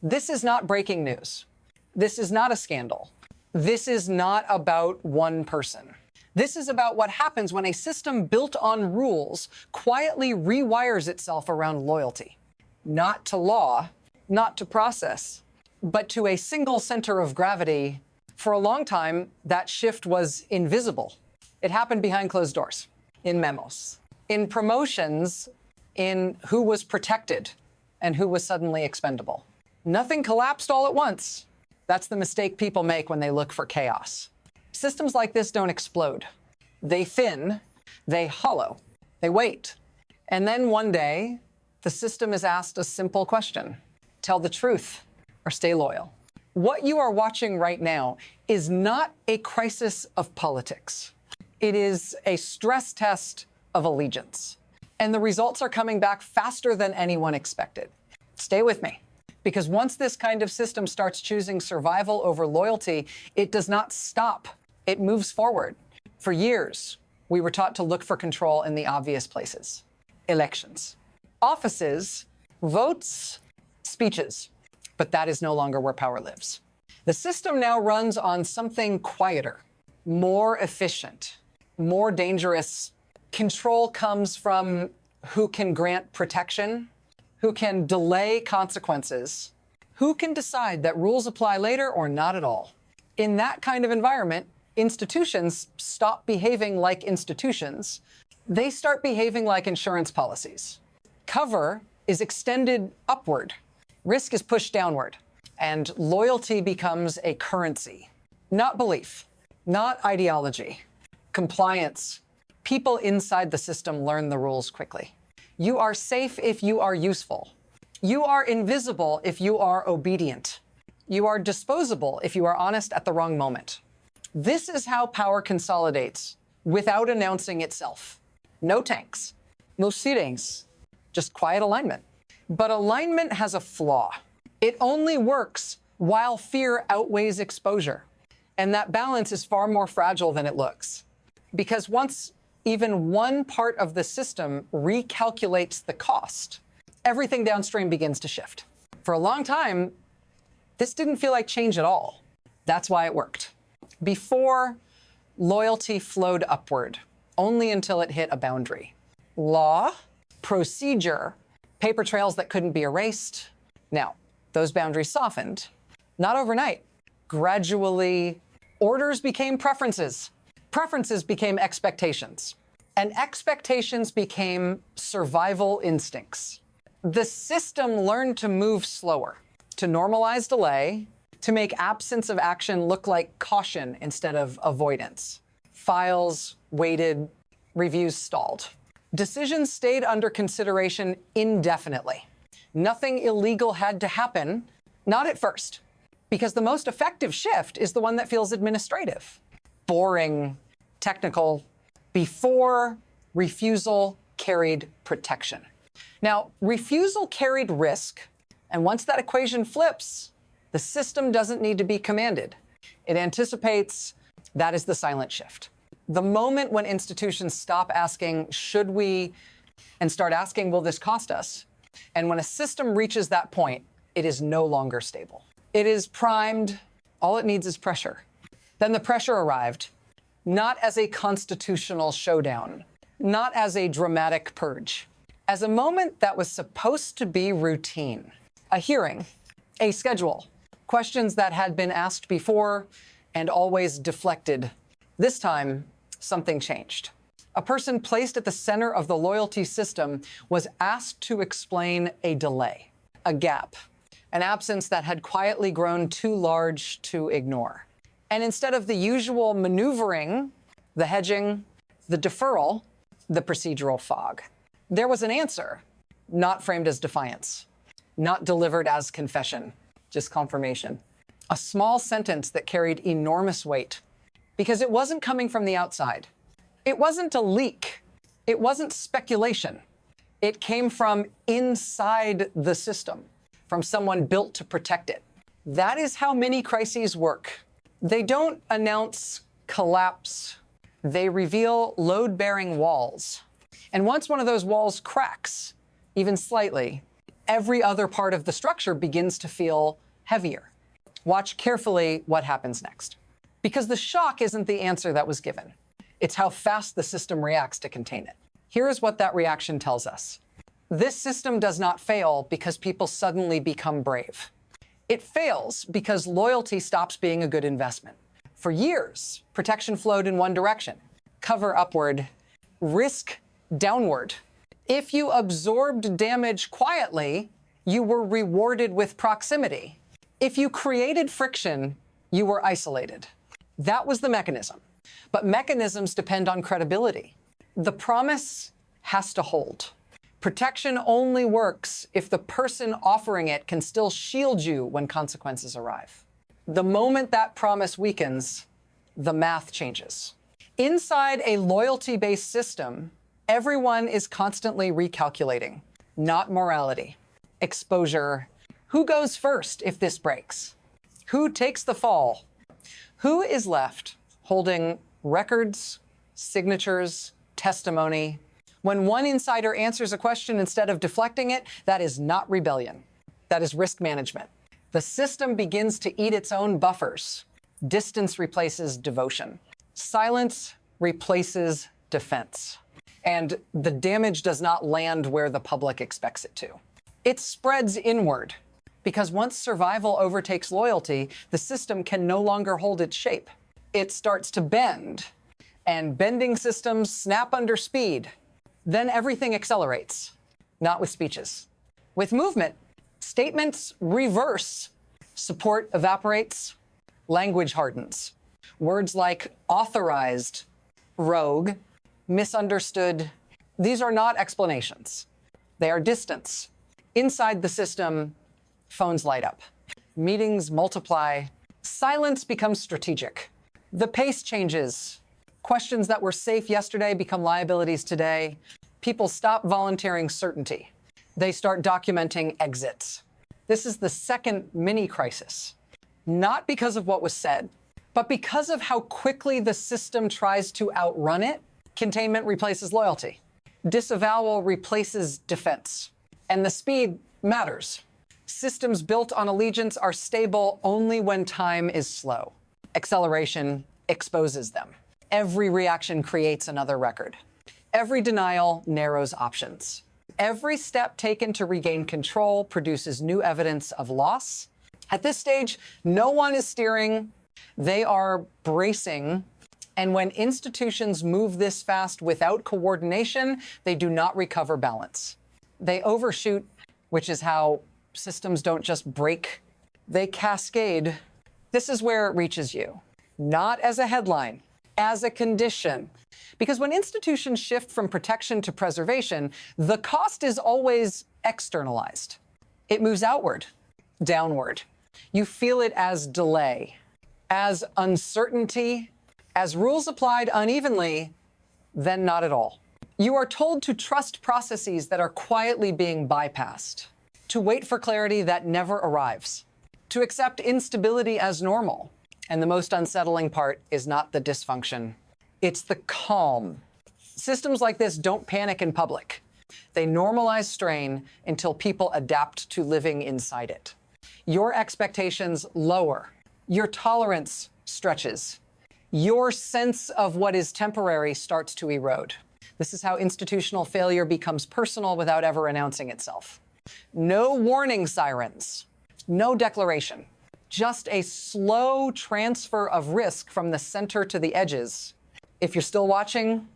This is not breaking news. This is not a scandal. This is not about one person. This is about what happens when a system built on rules quietly rewires itself around loyalty. Not to law, not to process, but to a single center of gravity. For a long time, that shift was invisible. It happened behind closed doors, in memos, in promotions, in who was protected and who was suddenly expendable. Nothing collapsed all at once. That's the mistake people make when they look for chaos. Systems like this don't explode. They thin, they hollow, they wait. And then one day, the system is asked a simple question: tell the truth or stay loyal. What you are watching right now is not a crisis of politics. It is a stress test of allegiance. And the results are coming back faster than anyone expected. Stay with me. Because once this kind of system starts choosing survival over loyalty, it does not stop. It moves forward. For years, we were taught to look for control in the obvious places: elections, offices, votes, speeches. But that is no longer where power lives. The system now runs on something quieter, more efficient, more dangerous. Control comes from who can grant protection, who can delay consequences, who can decide that rules apply later or not at all. In that kind of environment, institutions stop behaving like institutions. They start behaving like insurance policies. Cover is extended upward. Risk is pushed downward. And loyalty becomes a currency. Not belief, not ideology, compliance. People inside the system learn the rules quickly. You are safe if you are useful. You are invisible if you are obedient. You are disposable if you are honest at the wrong moment. This is how power consolidates without announcing itself. No tanks, no seatings, just quiet alignment. But alignment has a flaw. It only works while fear outweighs exposure. And that balance is far more fragile than it looks. Because once even one part of the system recalculates the cost, everything downstream begins to shift. For a long time, this didn't feel like change at all. That's why it worked. Before, loyalty flowed upward, only until it hit a boundary. Law, procedure, paper trails that couldn't be erased. Now, those boundaries softened, not overnight. Gradually, orders became preferences. Preferences became expectations. And expectations became survival instincts. The system learned to move slower, to normalize delay, to make absence of action look like caution instead of avoidance. Files waited, reviews stalled. Decisions stayed under consideration indefinitely. Nothing illegal had to happen, not at first, because the most effective shift is the one that feels administrative, boring, technical. Before, refusal carried protection. Now, refusal carried risk, and once that equation flips, the system doesn't need to be commanded. It anticipates. That is the silent shift. The moment when institutions stop asking, should we, and start asking, will this cost us? And when a system reaches that point, it is no longer stable. It is primed. All it needs is pressure. Then the pressure arrived, not as a constitutional showdown, not as a dramatic purge, as a moment that was supposed to be routine. A hearing, a schedule, questions that had been asked before and always deflected. This time, something changed. A person placed at the center of the loyalty system was asked to explain a delay, a gap, an absence that had quietly grown too large to ignore. And instead of the usual maneuvering, the hedging, the deferral, the procedural fog, there was an answer, not framed as defiance, not delivered as confession, just confirmation. A small sentence that carried enormous weight because it wasn't coming from the outside. It wasn't a leak. It wasn't speculation. It came from inside the system, from someone built to protect it. That is how mini-crises work. They don't announce collapse. They reveal load-bearing walls. And once one of those walls cracks, even slightly, every other part of the structure begins to feel heavier. Watch carefully what happens next. Because the shock isn't the answer that was given. It's how fast the system reacts to contain it. Here is what that reaction tells us. This system does not fail because people suddenly become brave. It fails because loyalty stops being a good investment. For years, protection flowed in one direction, cover upward, risk downward. If you absorbed damage quietly, you were rewarded with proximity. If you created friction, you were isolated. That was the mechanism. But mechanisms depend on credibility. The promise has to hold. Protection only works if the person offering it can still shield you when consequences arrive. The moment that promise weakens, the math changes. Inside a loyalty-based system, everyone is constantly recalculating, not morality, exposure. Who goes first if this breaks? Who takes the fall? Who is left holding records, signatures, testimony? When one insider answers a question instead of deflecting it, that is not rebellion. That is risk management. The system begins to eat its own buffers. Distance replaces devotion. Silence replaces defense. And the damage does not land where the public expects it to. It spreads inward, because once survival overtakes loyalty, the system can no longer hold its shape. It starts to bend, and bending systems snap under speed. Then everything accelerates, not with speeches. With movement, statements reverse, support evaporates, language hardens. Words like authorized, rogue, misunderstood, these are not explanations. They are distance. Inside the system, phones light up. Meetings multiply. Silence becomes strategic. The pace changes. Questions that were safe yesterday become liabilities today. People stop volunteering certainty. They start documenting exits. This is the second mini-crisis. Not because of what was said, but because of how quickly the system tries to outrun it. Containment replaces loyalty. Disavowal replaces defense. And the speed matters. Systems built on allegiance are stable only when time is slow. Acceleration exposes them. Every reaction creates another record. Every denial narrows options. Every step taken to regain control produces new evidence of loss. At this stage, no one is steering. They are bracing. And when institutions move this fast without coordination, they do not recover balance. They overshoot, which is how systems don't just break, they cascade. This is where it reaches you, not as a headline, as a condition. Because when institutions shift from protection to preservation, the cost is always externalized. It moves outward, downward. You feel it as delay, as uncertainty, as rules applied unevenly, then not at all. You are told to trust processes that are quietly being bypassed, to wait for clarity that never arrives, to accept instability as normal. And the most unsettling part is not the dysfunction, it's the calm. Systems like this don't panic in public. They normalize strain until people adapt to living inside it. Your expectations lower, your tolerance stretches, your sense of what is temporary starts to erode. This is how institutional failure becomes personal without ever announcing itself. No warning sirens, no declaration, just a slow transfer of risk from the center to the edges. If you're still watching,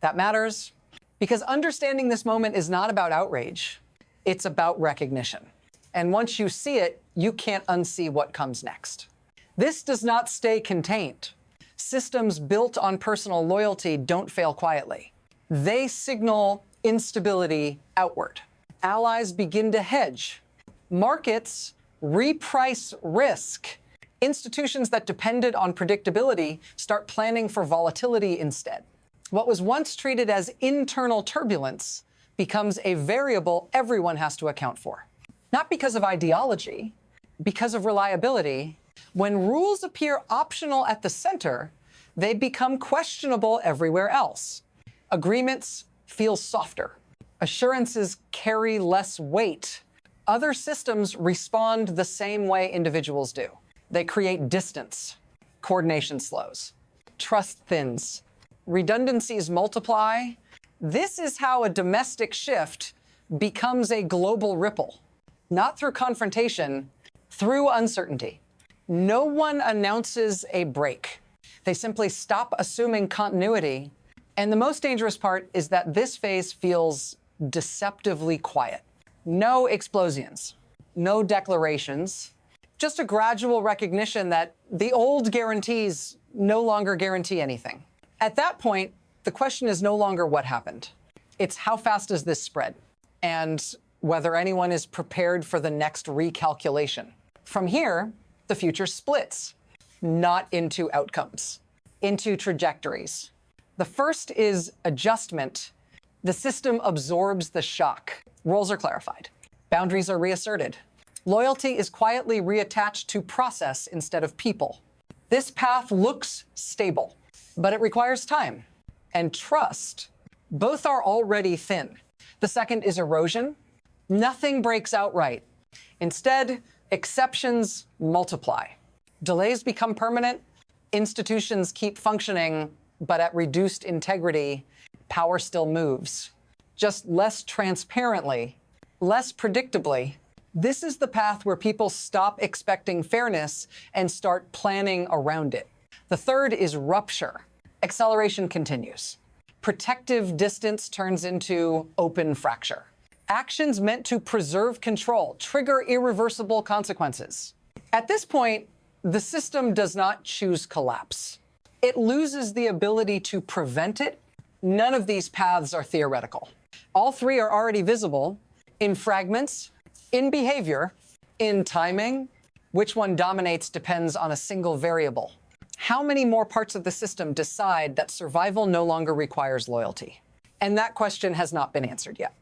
that matters, because understanding this moment is not about outrage, it's about recognition. And once you see it, you can't unsee what comes next. This does not stay contained. Systems built on personal loyalty don't fail quietly. They signal instability outward. Allies begin to hedge. Markets reprice risk. Institutions that depended on predictability start planning for volatility instead. What was once treated as internal turbulence becomes a variable everyone has to account for. Not because of ideology, because of reliability. When rules appear optional at the center, they become questionable everywhere else. Agreements feel softer. Assurances carry less weight. Other systems respond the same way individuals do. They create distance. Coordination slows. Trust thins. Redundancies multiply. This is how a domestic shift becomes a global ripple. Not through confrontation, through uncertainty. No one announces a break. They simply stop assuming continuity. And the most dangerous part is that this phase feels deceptively quiet. No explosions, no declarations, just a gradual recognition that the old guarantees no longer guarantee anything. At that point, the question is no longer what happened. It's how fast does this spread? And whether anyone is prepared for the next recalculation. From here, the future splits, not into outcomes, into trajectories. The first is adjustment. The system absorbs the shock. Roles are clarified. Boundaries are reasserted. Loyalty is quietly reattached to process instead of people. This path looks stable, but it requires time and trust. Both are already thin. The second is erosion. Nothing breaks outright. Instead, exceptions multiply. Delays become permanent. Institutions keep functioning, but at reduced integrity, power still moves. Just less transparently, less predictably. This is the path where people stop expecting fairness and start planning around it. The third is rupture. Acceleration continues. Protective distance turns into open fracture. Actions meant to preserve control trigger irreversible consequences. At this point, the system does not choose collapse. It loses the ability to prevent it. None of these paths are theoretical. All three are already visible in fragments, in behavior, in timing. Which one dominates depends on a single variable. How many more parts of the system decide that survival no longer requires loyalty? And that question has not been answered yet.